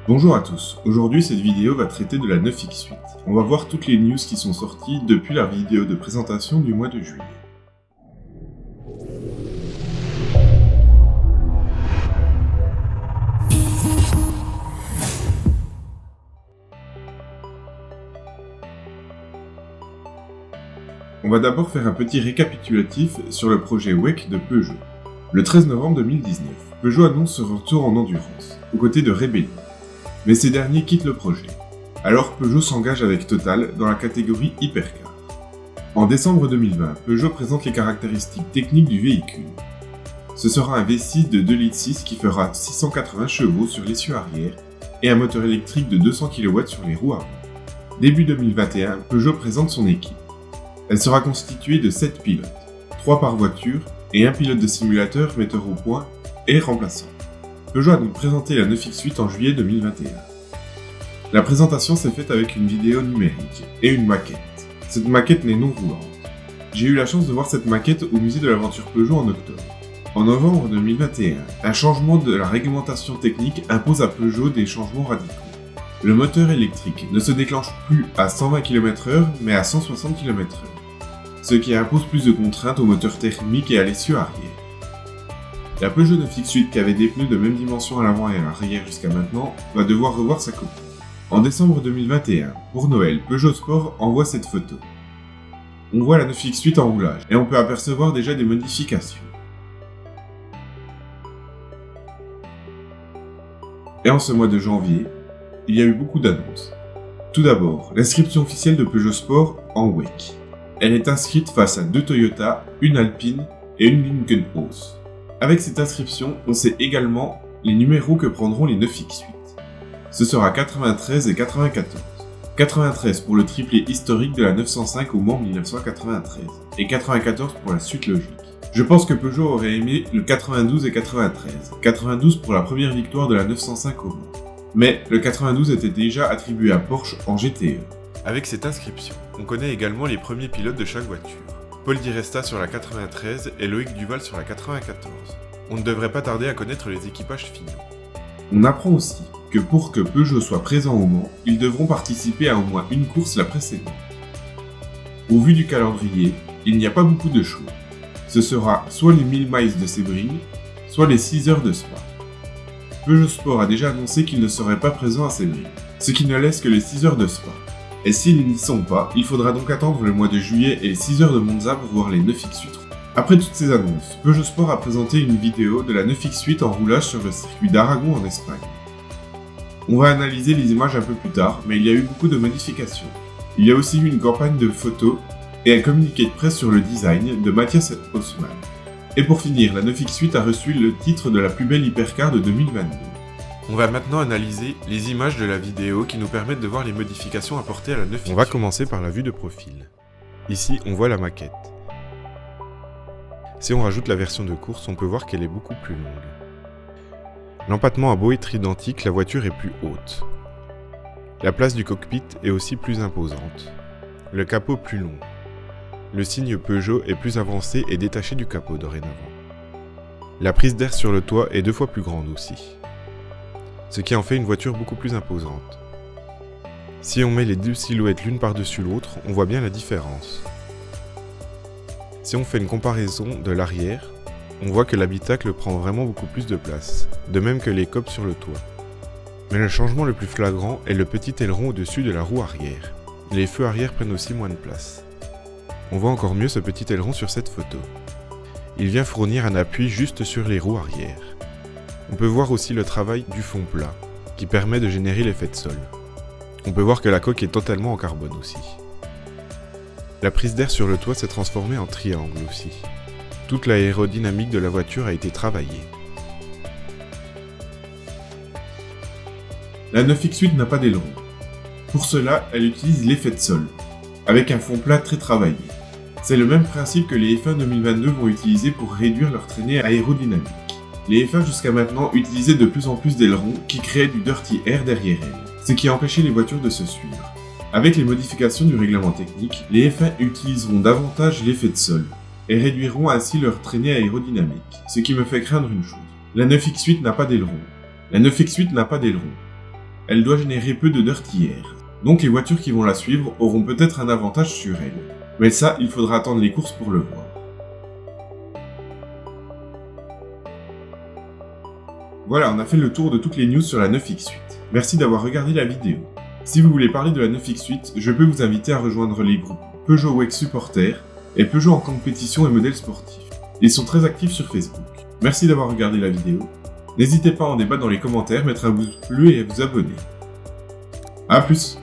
Bonjour à tous, aujourd'hui cette vidéo va traiter de la 9X8. On va voir toutes les news qui sont sorties depuis la vidéo de présentation du mois de juillet. On va d'abord faire un petit récapitulatif sur le projet WEC de Peugeot. Le 13 novembre 2019, Peugeot annonce son retour en endurance, aux côtés de Rebellion. Mais ces derniers quittent le projet. Alors Peugeot s'engage avec Total dans la catégorie Hypercar. En décembre 2020, Peugeot présente les caractéristiques techniques du véhicule. Ce sera un V6 de 2,6 litres qui fera 680 chevaux sur l'essieu arrière et un moteur électrique de 200 kW sur les roues avant. Début 2021, Peugeot présente son équipe. Elle sera constituée de 7 pilotes, 3 par voiture et un pilote de simulateur metteur au point et remplaçant. Peugeot a donc présenté la 9X8 en juillet 2021. La présentation s'est faite avec une vidéo numérique et une maquette. Cette maquette n'est non roulante. J'ai eu la chance de voir cette maquette au musée de l'aventure Peugeot en octobre. En novembre 2021, un changement de la réglementation technique impose à Peugeot des changements radicaux. Le moteur électrique ne se déclenche plus à 120 km/h mais à 160 km/h, ce qui impose plus de contraintes au moteur thermique et à l'essieu arrière. La Peugeot 9X8 qui avait des pneus de même dimension à l'avant et à l'arrière jusqu'à maintenant va devoir revoir sa copie. En décembre 2021, pour Noël, Peugeot Sport envoie cette photo. On voit la 9X8 en roulage et on peut apercevoir déjà des modifications. Et en ce mois de janvier, il y a eu beaucoup d'annonces. Tout d'abord, l'inscription officielle de Peugeot Sport en WEC. Elle est inscrite face à 2 Toyota, une Alpine et une Lincoln-Haus. Avec cette inscription, on sait également les numéros que prendront les 9X8. Ce sera 93 et 94. 93 pour le triplé historique de la 905 au Mans 1993 et 94 pour la suite logique. Je pense que Peugeot aurait aimé le 92 et 93. 92 pour la première victoire de la 905 au Mans. Mais le 92 était déjà attribué à Porsche en GTE. Avec cette inscription, on connaît également les premiers pilotes de chaque voiture. Paul Di Resta sur la 93 et Loïc Duval sur la 94. On ne devrait pas tarder à connaître les équipages finaux. On apprend aussi que pour que Peugeot soit présent au Mans, ils devront participer à au moins une course la précédente. Au vu du calendrier, il n'y a pas beaucoup de choix. Ce sera soit les 1000 miles de Sebring, soit les 6 heures de Spa. Peugeot Sport a déjà annoncé qu'ils ne seraient pas présents à Sebring, ce qui ne laisse que les 6 heures de Spa. Et s'ils n'y sont pas, il faudra donc attendre le mois de juillet et les 6 heures de Monza pour voir les 9X8. Après toutes ces annonces, Peugeot Sport a présenté une vidéo de la 9X8 en roulage sur le circuit d'Aragon en Espagne. On va analyser les images un peu plus tard, mais il y a eu beaucoup de modifications. Il y a aussi eu une campagne de photos et un communiqué de presse sur le design de Matthias Haussmann. Et pour finir, la 9X8 a reçu le titre de la plus belle hypercar de 2022. On va maintenant analyser les images de la vidéo qui nous permettent de voir les modifications apportées à la 9X8. On va commencer par la vue de profil. Ici, on voit la maquette. Si on rajoute la version de course, on peut voir qu'elle est beaucoup plus longue. L'empattement a beau être identique, la voiture est plus haute. La place du cockpit est aussi plus imposante. Le capot plus long. Le signe Peugeot est plus avancé et détaché du capot dorénavant. La prise d'air sur le toit est 2 fois plus grande aussi, ce qui en fait une voiture beaucoup plus imposante. Si on met les deux silhouettes l'une par-dessus l'autre, on voit bien la différence. Si on fait une comparaison de l'arrière, on voit que l'habitacle prend vraiment beaucoup plus de place, de même que les copes sur le toit. Mais le changement le plus flagrant est le petit aileron au-dessus de la roue arrière. Les feux arrière prennent aussi moins de place. On voit encore mieux ce petit aileron sur cette photo. Il vient fournir un appui juste sur les roues arrière. On peut voir aussi le travail du fond plat, qui permet de générer l'effet de sol. On peut voir que la coque est totalement en carbone aussi. La prise d'air sur le toit s'est transformée en triangle aussi. Toute l'aérodynamique de la voiture a été travaillée. La 9X8 n'a pas d'aileron. Pour cela, elle utilise l'effet de sol, avec un fond plat très travaillé. C'est le même principe que les F1 2022 vont utiliser pour réduire leur traînée aérodynamique. Les F1 jusqu'à maintenant utilisaient de plus en plus d'ailerons qui créaient du dirty air derrière elles, ce qui a empêché les voitures de se suivre. Avec les modifications du règlement technique, les F1 utiliseront davantage l'effet de sol et réduiront ainsi leur traînée aérodynamique, ce qui me fait craindre une chose. La 9X8 n'a pas d'aileron. La 9X8 n'a pas d'aileron. elle doit générer peu de dirty air. Donc les voitures qui vont la suivre auront peut-être un avantage sur elle. Mais ça, il faudra attendre les courses pour le voir. Voilà, on a fait le tour de toutes les news sur la 9X8. Merci d'avoir regardé la vidéo. Si vous voulez parler de la 9X8, je peux vous inviter à rejoindre les groupes Peugeot WEC Supporters et Peugeot en compétition et modèles sportifs. Ils sont très actifs sur Facebook. Merci d'avoir regardé la vidéo. N'hésitez pas à en débattre dans les commentaires, mettre un pouce bleu et à vous abonner. A plus!